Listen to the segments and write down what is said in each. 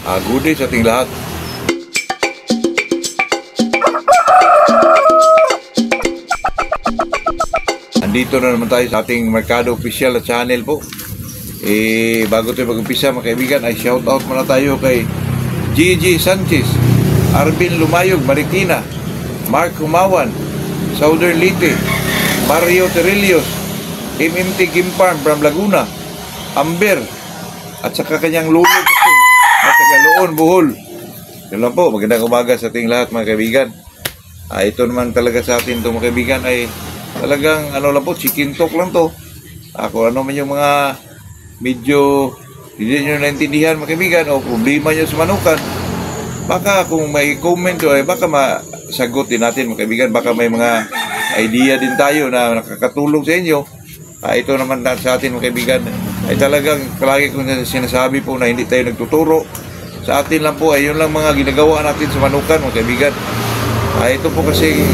Good day sa ating lahat. Andito na naman tayo sa ating Mercado Official na channel po. Bago tayo mag-umpisa mga kaibigan, ay shout out muna tayo kay Gigi Sanchez, Arvin Lumayog, Marikina, Mark Humawan, Southern Leyte, Mario Terrillos, MMT Gimparm from Laguna, Amber, at saka kanyang lulo at Tagaloon, Bohol. Yun lang po, magandang umaga sa ating lahat mga kaibigan. Ito naman talaga sa atin ito mga kaibigan ay talagang ano lang po, chicken talk lang to. Ako ano man yung mga medyo hindi nyo naintindihan mga kaibigan o problema nyo sa manukan, baka kung may comment o ay baka masagot din natin mga kaibigan. Baka may mga idea din tayo na nakakatulong sa inyo. Ito naman sa atin mga kaibigan ay talagang palagi kong sinasabi po na hindi tayo nagtuturo. Sa atin lang po ay yun lang mga ginagawa natin sa manukan mga kaibigan. Ito po kasi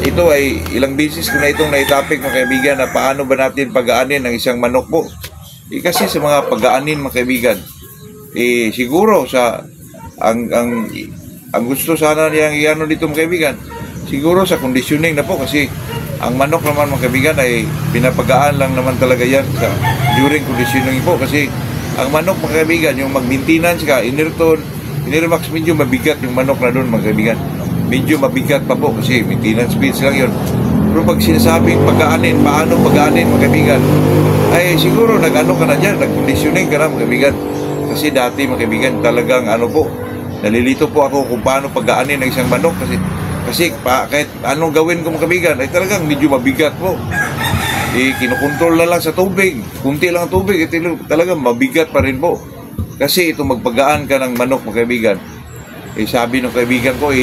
ito ay ilang beses ko na itong naitapik mga kaibigan na paano ba natin pag-aanin ang isang manok po. Kasi sa mga pag-aanin mga kaibigan siguro sa ang gusto sana niyang iano dito mga kaibigan, siguro sa conditioning na po, kasi ang manok naman mga kaibigan ay pinapagaan lang naman talaga yan sa during conditioning po. Kasi ang manok mga kaibigan, yung mag-maintenance ka, Inirmax, medyo mabigat yung manok na doon mga kaibigan. Medyo mabigat pa po kasi maintenance feeds lang yun. Pero pag sinasabing pag-aanin, paano pag-aanin mga kaibigan, ay siguro nag-ano ka na dyan, nag-conditioning ka na mga kaibigan. Kasi dati mga kaibigan talagang ano po, nalilito po ako kung paano pag-aanin ng isang manok. Kasi kahit anong gawin ko mga kaibigan ay talagang medyo mabigat po. Kinukontrol na lang sa tubig, kunti lang ang tubig, talagang mabigat pa rin po. Kasi ito magpagaan ka ng manok mga kaibigan, sabi ng kaibigan ko,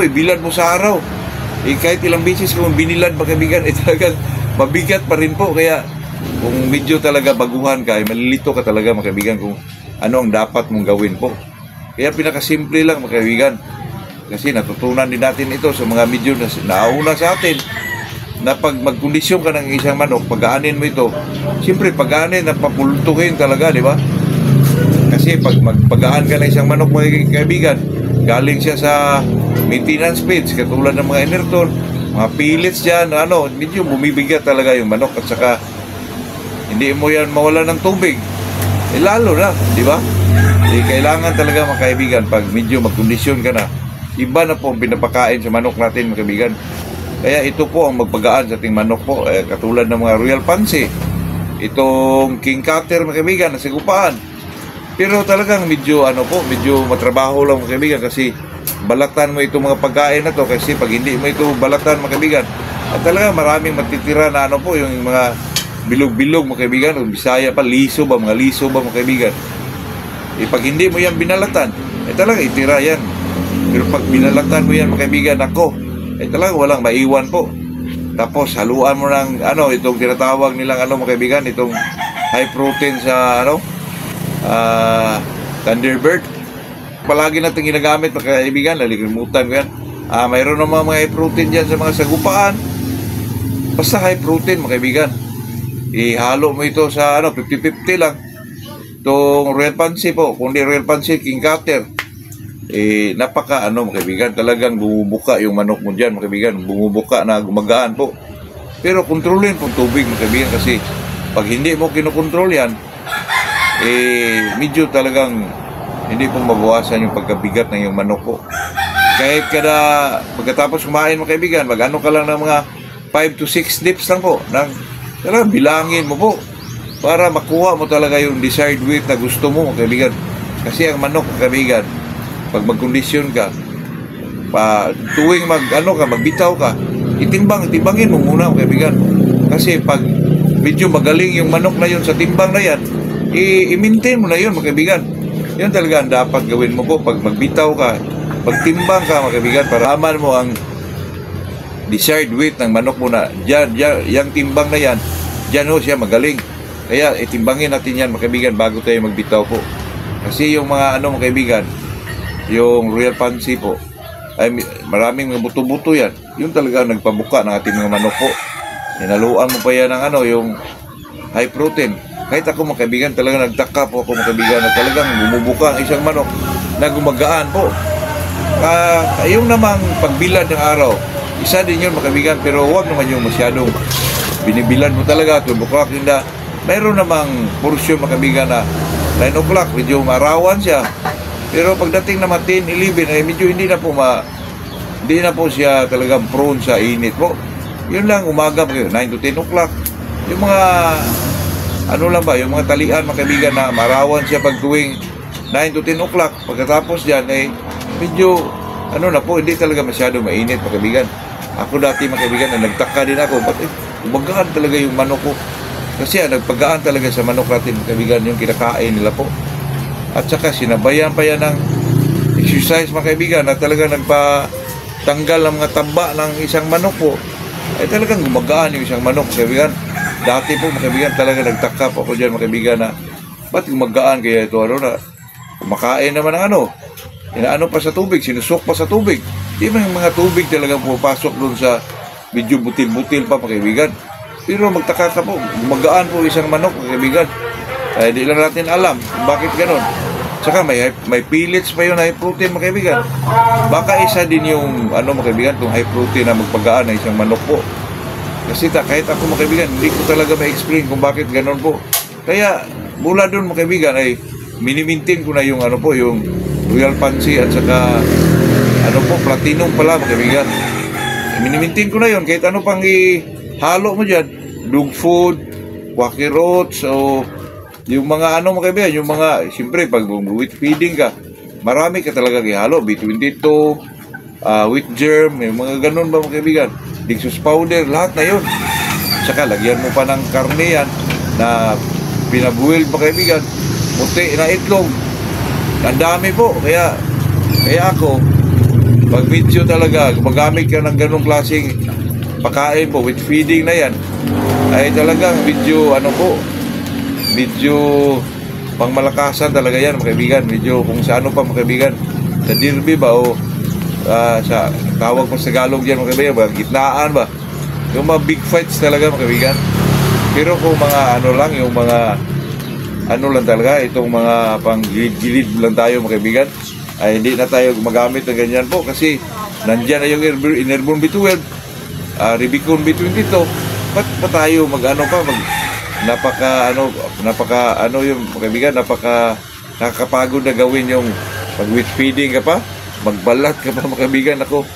bilad mo sa araw. Kahit ilang beses kung binilad mga kaibigan, talagang mabigat pa rin po. Kaya kung medyo talaga baguhan ka, malilito ka talaga mga kaibigan kung ano ang dapat mong gawin po. Kaya pinakasimple lang mga kaibigan. Kasi natutunan din natin ito sa mga medyo na nauna sa atin, na pag magkondisyon ka ng isang manok, pag-aanin mo ito, siyempre pag-aanin na papultuhin talaga, di ba? Kasi pag magpag-aan ka ng isang manok mga kaibigan, galing siya sa maintenance feeds, katulad ng mga inerton, mga pellets dyan, medyo bumibigat talaga yung manok. At saka hindi mo yan mawala ng tubig, lalo na, di ba? Kailangan talaga mga kaibigan, pag medyo magkondisyon ka na, iba na po ang pinapakain sa manok natin mga kaibigan. Kaya ito po ang magpagaan sa ating manok po, katulad ng mga Royal Pansy, itong King Cutter mga kaibigan, nasa gupaan. Pero talagang medyo medyo matrabaho lang mga kaibigan, kasi balatan mo itong mga pagkain na to. Kasi pag hindi mo ito balatan mga kaibigan, at talaga maraming matitira na yung mga bilog-bilog mga kaibigan, o Bisaya pa, mga liso ba mga kaibigan. Pag hindi mo yan binalatan, talaga itira yan. Pero pag binalatan mo yan mga kaibigan, talaga walang maiwan po. Tapos haluan mo ng itong tinatawag nilang mga kaibigan, itong high protein sa Thunderbird. Palagi natin ginagamit mga kaibigan, nalimutan ko yan. Mayroon naman mga high protein dyan sa mga sagupaan. Basta high protein mga kaibigan, ihalo mo ito sa 50-50 lang. Itong Royal Pansy po, kundi Royal Pansy King Cutter, napaka mga kaibigan, talagang bumubuka yung manok mo dyan mga kaibigan, bumubuka na gumagaan po. Pero kontrolin po tubig mga kaibigan, kasi pag hindi mo kinokontrol yan, medyo talagang hindi po mabawasan yung pagkabigat ng yung manok po. Kahit pagkatapos kumain mga kaibigan, mag-ano ka lang ng mga 5 to 6 dips lang po, talagang bilangin mo po para makuha mo talaga yung desired weight na gusto mo mga kaibigan. Kasi ang manok mga kaibigan, pag magkondisyon ka, tuwing magbitaw ka, timbangin mo muna mga kaibigan. Kasi pag medyo magaling yung manok na yun sa timbang na yan, i-maintain mo na yun mga kaibigan. Yan talaga ang dapat gawin mo po pag magbitaw ka, pagtimbang ka mga kaibigan, para aman mo ang desired weight ng manok mo na yung timbang na yan, dyan siya magaling. Kaya itimbangin natin yan mga kaibigan bago tayo magbitaw po. Kasi yung mga mga kaibigan, yung Royal Pansy po, ay maraming mga buto-buto yan. Yun talaga nagpabuka ng ating mga manok po. Hinaluan mo pa yan ng yung high protein. Kahit ako mga kaibigan, talaga nagtaka po ako mga kaibigan na talagang bumubuka ang isang manok na gumagaan po. Yung namang pagbilad ng araw, isa din yun mga kaibigan, pero huwag naman yung masyadong binibilad mo talaga, 12 o'clock, hindi. Mayroon namang porsyon mga kaibigan na 9 o'clock, medyo marawan siya. Pero pagdating naman 10, 11, ay medyo hindi na po siya talagang prone sa init po. Yun lang, umaga, 9 to 10 o'clock. Yung mga, ano lang ba, yung mga talian mga kaibigan na marawan siya pag tuwing 9 to 10 o'clock. Pagkatapos dyan, ay medyo, ano na po, hindi talaga masyado mainit mga kaibigan. Ako dati mga kaibigan, na nagtaka din ako, ba't umagaan talaga yung manok ko. Kasi nagpagaan talaga sa manok natin mga kaibigan, yung kinakain nila po. At saka sinabayan pa yan ng exercise mga kaibigan na talaga nagpatanggal ng mga tamba ng isang manok po. Ay talagang gumagaan yung isang manok mga kaibigan. Dati po mga kaibigan talaga nagtaka po ako dyan mga kaibigan na ba't gumagaan kaya ito na kumakain naman ng inaano pa sa tubig, sinusok pa sa tubig. Di ba yung mga tubig talagang pupasok doon sa medyo butil-butil pa mga kaibigan. Pero magtaka ka po, gumagaan po isang manok mga kaibigan. Ay di lang natin alam bakit ganon. Saka may pellets pa yun, high protein mga kaibigan. Baka isa din yung mga kaibigan, itong high protein na magpagaan ng isang manok po. Kasi kahit ako mga kaibigan, hindi ko talaga ma-explain kung bakit ganon po. Kaya mula doon mga kaibigan ay minimintin ko na yung yung Royal Pansy at saka Platinum pala mga kaibigan. Minimintin ko na yun kahit ano pang ihalo mo dyan, dog food, wacky rots, o yung mga mga kaibigan, yung mga, siyempre pag wheat feeding ka, marami ka talaga ihalo, B22, wheat germ, yung mga ganun ba mga kaibigan, Dixos powder, lahat na yun. Saka lagyan mo pa ng karne yan na pinabuil mga kaibigan, muti na itlog. Ang dami po, kaya ako, pag video talaga, gumagamit ka ng ganung klaseng pagkain po, with feeding na yan, ay talagang video pangmalakasan talaga yan mga kaibigan. Video kung sa pa mga kaibigan, sa derby ba o sa tawag po sa Tagalog yan mga kaibigan, gitnaan ba, yung mga big fights talaga mga kaibigan. Pero kung mga lang, yung mga lang talaga, itong mga pang gilid-gilid lang tayo mga kaibigan, ay hindi na tayo gumagamit ng ganyan po kasi nandyan na yung Airborne B12, Rubicon B22. Ba't pa tayo napaka yung mga kaibigan, nakakapagod na gawin yung pag wheat feeding ka pa, magbalat ka pa mga kaibigan. Ako,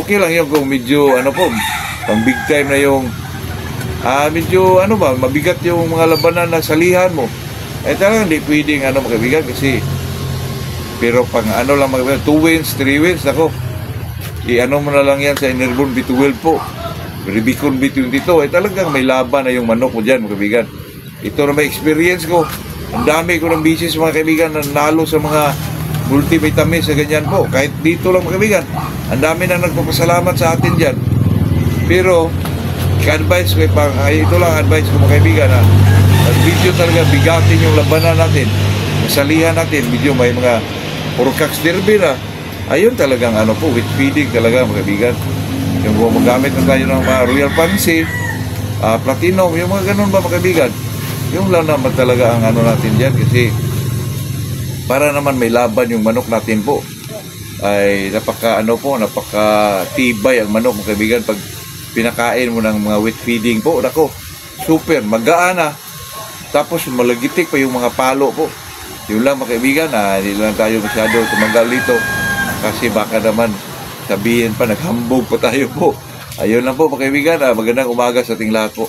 okay lang yung kung medyo pang big time na yung medyo mabigat yung mga labanan na salihan mo, ay talagang hindi pwedeng mga kaibigan kasi. Pero pang lang mga kaibigan, 2 wins, 3 wins, ako mo na lang yan sa Airborne B12 po, Rubicon B22, ay talagang may laban na yung manok mo dyan mga kaibigan. Ito na may experience ko, ang dami ko ng bisis mga kaibigan na nalo sa mga multivitamins sa ganyan po. Kahit dito lang mga kaibigan, ang dami na nagpapasalamat sa atin dyan. Pero advice ko, ito lang advice ko mga kaibigan, na video talaga bigatin yung labanan natin, masalihan natin, video may mga Purcax derby na, ayun talagang with feeding talaga mga kaibigan. Yung magamit na tayo ng mga Royal Pansy, Platinum, yung mga ganun ba mga kaibigan, yung lang naman talaga ang natin dyan kasi para naman may laban yung manok natin po. Ay napaka tibay ang manok mga kaibigan pag pinakain mo ng mga wheat feeding po. Nako, super magaan na. Tapos malagitik pa yung mga palo po. Yun lang mga kaibigan, hindi lang tayo masyado tumanggal dito kasi baka naman sabihin pa naghambog pa tayo po. Ayun lang po mga kaibigan, magandang umaga sa ating lahat po.